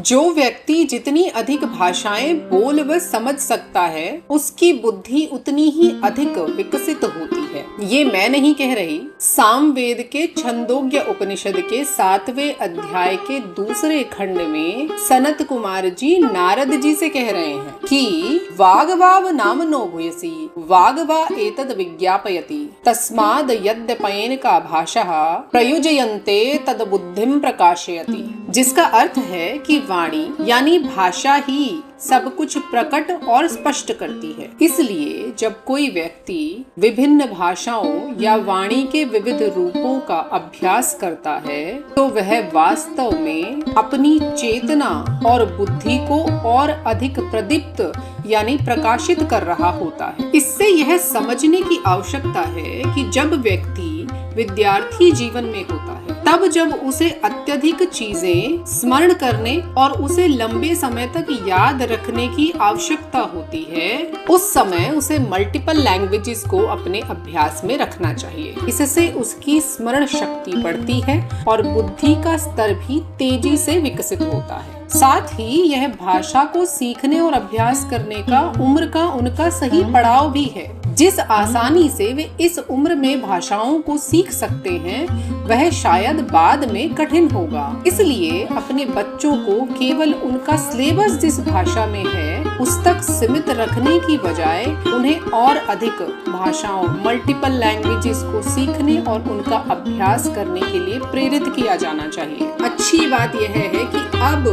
जो व्यक्ति जितनी अधिक भाषाएं बोल व समझ सकता है उसकी बुद्धि उतनी ही अधिक विकसित होती है। ये मैं नहीं कह रही, सामवेद के छंदोग्य उपनिषद के 7वें अध्याय के 2 खंड में सनत कुमार जी नारद जी से कह रहे हैं कि वागवाव नामनो भूयसी वागवा एतद विज्ञापयति तस्माद यद्यपयेन का भाषा प्रयुजयन्ते तद बुद्धिम प्रकाशयति। जिसका अर्थ है कि वाणी यानी भाषा ही सब कुछ प्रकट और स्पष्ट करती है। इसलिए जब कोई व्यक्ति विभिन्न भाषाओं या वाणी के विविध रूपों का अभ्यास करता है तो वह वास्तव में अपनी चेतना और बुद्धि को और अधिक प्रदीप्त यानी प्रकाशित कर रहा होता है। इससे यह समझने की आवश्यकता है कि जब व्यक्ति विद्यार्थी जीवन में होता है तब जब उसे अत्यधिक चीजें स्मरण करने और उसे लंबे समय तक याद रखने की आवश्यकता होती है, उस समय उसे मल्टीपल लैंग्वेजेस को अपने अभ्यास में रखना चाहिए। इससे उसकी स्मरण शक्ति बढ़ती है और बुद्धि का स्तर भी तेजी से विकसित होता है। साथ ही यह भाषा को सीखने और अभ्यास करने का उम्र का उनका सही पड़ाव भी है। जिस आसानी से वे इस उम्र में भाषाओं को सीख सकते हैं वह शायद बाद में कठिन होगा। इसलिए अपने बच्चों को केवल उनका सिलेबस जिस भाषा में है उस तक सीमित रखने की बजाय उन्हें और अधिक भाषाओं मल्टीपल लैंग्वेजेस को सीखने और उनका अभ्यास करने के लिए प्रेरित किया जाना चाहिए। अच्छी बात यह है कि अब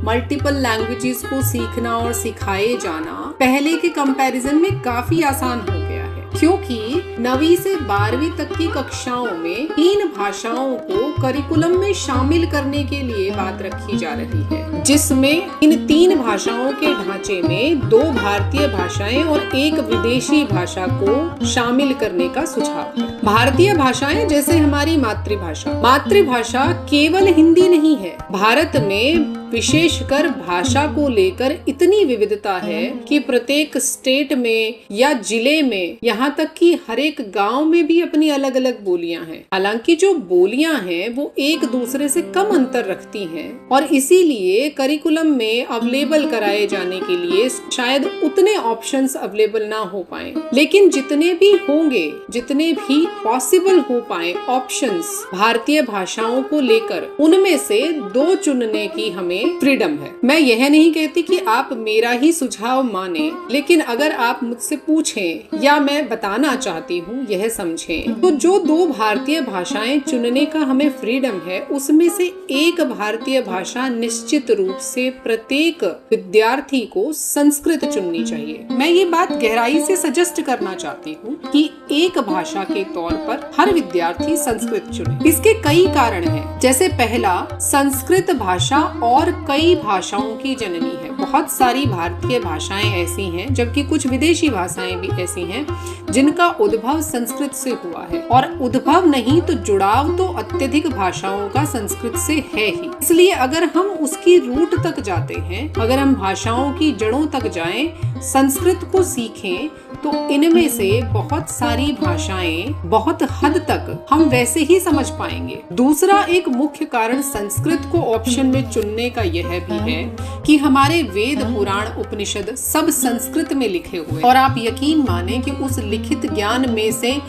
मल्टीपल लैंग्वेजेस को सीखना और सिखाए जाना पहले के कंपैरिजन में काफी आसान हो गया है, क्योंकि 9वीं से 12वीं तक की कक्षाओं में 3 भाषाओं को करिकुलम में शामिल करने के लिए बात रखी जा रही है, जिसमें इन 3 भाषाओं के ढांचे में 2 भारतीय भाषाएं और 1 विदेशी भाषा को शामिल करने का सुझाव है। भारतीय भाषाएं जैसे हमारी मातृभाषा केवल हिंदी नहीं है। भारत में विशेषकर भाषा को लेकर इतनी विविधता है कि प्रत्येक स्टेट में या जिले में यहाँ तक कि हर एक गांव में भी अपनी अलग अलग बोलियां हैं। हालांकि जो बोलियां हैं वो एक दूसरे से कम अंतर रखती हैं और इसीलिए करिकुलम में अवेलेबल कराए जाने के लिए शायद उतने ऑप्शंस अवेलेबल ना हो पाए, लेकिन जितने भी होंगे, जितने भी पॉसिबल हो पाए ऑप्शंस भारतीय भाषाओं को लेकर, उनमें से 2 चुनने की हमें फ्रीडम है। मैं यह नहीं कहती कि आप मेरा ही सुझाव माने, लेकिन अगर आप मुझसे पूछें या मैं बताना चाहती हूँ यह समझें तो जो 2 भारतीय भाषाएं चुनने का हमें फ्रीडम है उसमें से 1 भारतीय भाषा निश्चित रूप से प्रत्येक विद्यार्थी को संस्कृत चुननी चाहिए। मैं ये बात गहराई से सजेस्ट करना चाहती हूँ कि एक भाषा के तौर पर हर विद्यार्थी संस्कृत चुने। इसके कई कारण हैं। जैसे पहला, संस्कृत भाषा और कई भाषाओं की जननी है। बहुत सारी भारतीय भाषाएं ऐसी हैं जबकि कुछ विदेशी भाषाएं भी ऐसी हैं जिनका उद्भव संस्कृत से हुआ है, और उद्भव नहीं तो जुड़ाव तो अत्यधिक भाषाओं का संस्कृत से है ही। इसलिए अगर हम उसकी रूट तक जाते हैं, अगर हम भाषाओं की जड़ों तक जाएं, संस्कृत को सीखें, तो इनमें से बहुत सारी भाषाएं बहुत हद तक हम वैसे ही समझ पाएंगे। दूसरा एक मुख्य कारण संस्कृत को ऑप्शन में चुनने का यह भी है कि हमारे वेद पुराण उपनिषद सब संस्कृत में लिखे हुए, और आप यकीन माने कि उस लिखित ज्ञान में से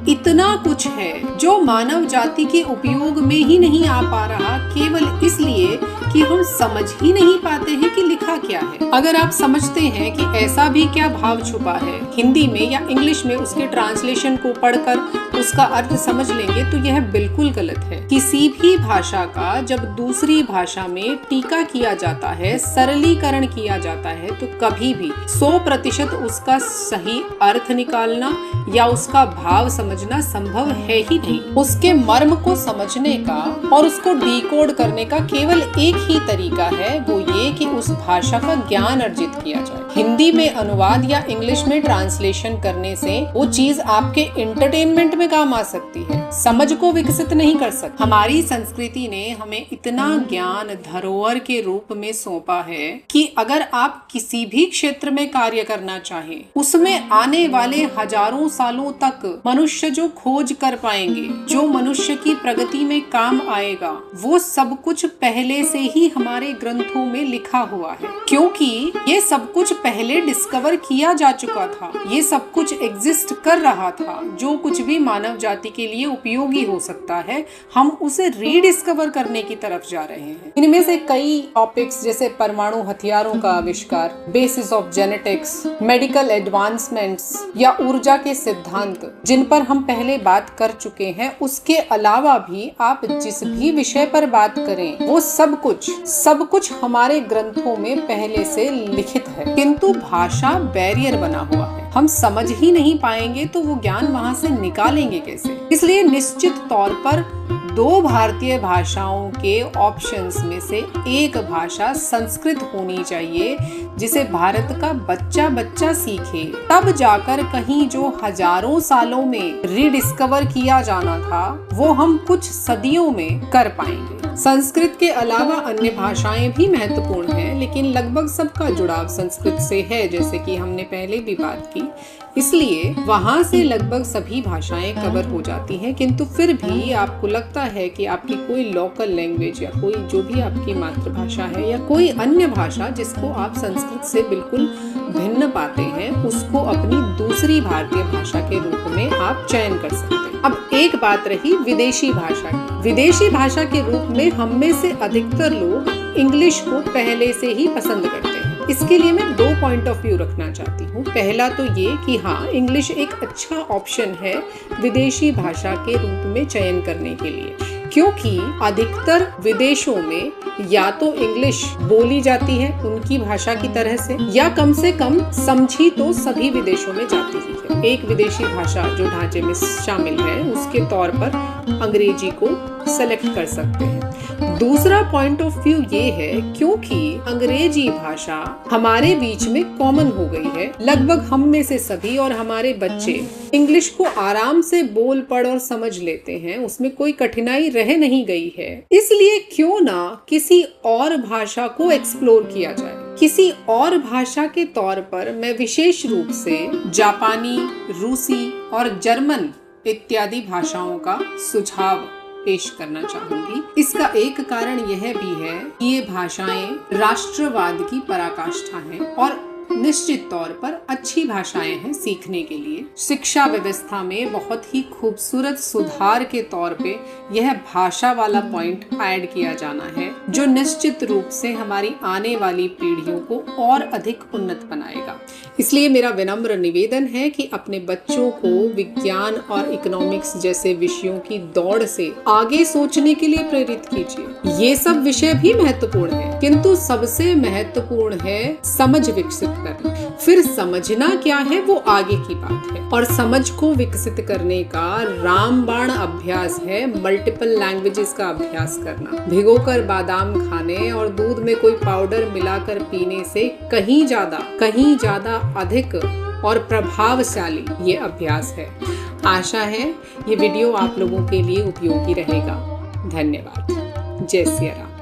इतना कुछ है जो मानव जाति के उपयोग में ही नहीं आ पा रहा, केवल इसलिए कि हम समझ ही नहीं पाते हैं कि लिखा क्या है। अगर आप समझते हैं कि ऐसा भी क्या भाव छुपा है हिंदी में या इंग्लिश में, उसके ट्रांसलेशन को पढ़कर उसका अर्थ समझ लेंगे तो यह बिल्कुल गलत है। किसी भी भाषा का जब दूसरी भाषा में टीका किया जाता है, सरलीकरण किया जाता है, तो कभी भी 100% उसका सही अर्थ निकालना या उसका भाव समझना संभव है ही नहीं। उसके मर्म को समझने का और उसको डिकोड करने का केवल एक ही तरीका है, वो ये कि उस भाषा का ज्ञान अर्जित किया जाए। हिंदी में अनुवाद या इंग्लिश में ट्रांसलेशन करने से वो चीज आपके एंटरटेनमेंट में काम आ सकती है, समझ को विकसित नहीं कर सकते। हमारी संस्कृति ने हमें इतना ज्ञान धरोहर के रूप में सौंपा है कि अगर आप किसी भी क्षेत्र में कार्य करना चाहें, उसमें आने वाले हजारों सालों तक मनुष्य जो खोज कर पाएंगे, जो मनुष्य की प्रगति में काम आएगा, वो सब कुछ पहले से ही हमारे ग्रंथों में लिखा हुआ है। क्योंकि ये सब कुछ पहले डिस्कवर किया जा चुका था, ये सब कुछ एग्जिस्ट कर रहा था। जो कुछ भी मानव जाति के लिए उपयोगी हो सकता है, हम उसे रीडिस्कवर करने की तरफ जा रहे हैं। इनमें से कई टॉपिक्स जैसे परमाणु हथियारों का आविष्कार, basis of genetics, medical advancements या ऊर्जा के सिद्धांत, जिन पर हम पहले बात कर चुके हैं। उसके अलावा भी आप जिस भी विषय पर बात करें, वो सब कुछ हमारे ग्रंथों में पहले से लिखित है। किंतु भाषा बैरियर बना हुआ है, हम समझ ही नहीं पाएंगे तो वो ज्ञान वहां से निकालेंगे कैसे। इसलिए निश्चित तौर पर 2 भारतीय भाषाओं के ऑप्शंस में से एक भाषा संस्कृत होनी चाहिए, जिसे भारत का बच्चा सीखे। तब जाकर कहीं जो हजारों सालों में रीडिस्कवर किया जाना था, वो हम कुछ सदियों में कर पाएंगे। संस्कृत के अलावा अन्य भाषाएं भी महत्वपूर्ण हैं, लेकिन लगभग सबका जुड़ाव संस्कृत से है, जैसे कि हमने पहले भी बात की। इसलिए वहां से लगभग सभी भाषाएं कवर हो जाती हैं। किंतु फिर भी आपको लगता है कि आपकी कोई लोकल लैंग्वेज या कोई जो भी आपकी मातृभाषा है या कोई अन्य भाषा जिसको आप संस्कृत से बिल्कुल भिन्न पाते हैं, उसको अपनी दूसरी भारतीय भाषा के रूप में आप चयन कर सकते हैं। अब एक बात रही विदेशी भाषा की। विदेशी भाषा के रूप में हम में से अधिकतर लोग इंग्लिश को पहले से ही पसंद करते हैं। इसके लिए मैं 2 पॉइंट ऑफ व्यू रखना चाहती हूँ। पहला तो ये कि हाँ, इंग्लिश एक अच्छा ऑप्शन है विदेशी भाषा के रूप में चयन करने के लिए, क्योंकि अधिकतर विदेशों में या तो इंग्लिश बोली जाती है उनकी भाषा की तरह से कम समझी तो सभी विदेशों में जाती ही है। एक विदेशी भाषा जो ढांचे में शामिल है, उसके तौर पर अंग्रेजी को सेलेक्ट कर सकते हैं। दूसरा पॉइंट ऑफ व्यू ये है, क्योंकि अंग्रेजी भाषा हमारे बीच में कॉमन हो गई है, लगभग हम में से सभी और हमारे बच्चे इंग्लिश को आराम से बोल पढ़ और समझ लेते हैं, उसमें कोई कठिनाई रह नहीं गई है। इसलिए क्यों ना किसी और भाषा को एक्सप्लोर किया जाए। किसी और भाषा के तौर पर मैं विशेष रूप से जापानी, रूसी और जर्मन इत्यादि भाषाओं का सुझाव पेश करना चाहूंगी। इसका एक कारण यह भी है कि ये भाषाएं राष्ट्रवाद की पराकाष्ठा हैं और निश्चित तौर पर अच्छी भाषाएं हैं सीखने के लिए। शिक्षा व्यवस्था में बहुत ही खूबसूरत सुधार के तौर पे यह भाषा वाला पॉइंट ऐड किया जाना है, जो निश्चित रूप से हमारी आने वाली पीढ़ियों को और अधिक उन्नत बनाएगा। इसलिए मेरा विनम्र निवेदन है कि अपने बच्चों को विज्ञान और इकोनॉमिक्स जैसे विषयों की दौड़ से आगे सोचने के लिए प्रेरित कीजिए। ये सब विषय भी महत्वपूर्ण है, किंतु सबसे महत्वपूर्ण है समझ विकसित करना। फिर समझना क्या है वो आगे की बात है। और समझ को विकसित करने का रामबाण अभ्यास है मल्टीपल लैंग्वेजेस का अभ्यास करना। भिगोकर बादाम खाने और दूध में कोई पाउडर मिलाकर पीने से कहीं ज्यादा अधिक और प्रभावशाली ये अभ्यास है। आशा है ये वीडियो आप लोगों के लिए उपयोगी रहेगा। धन्यवाद। जय सिया राम।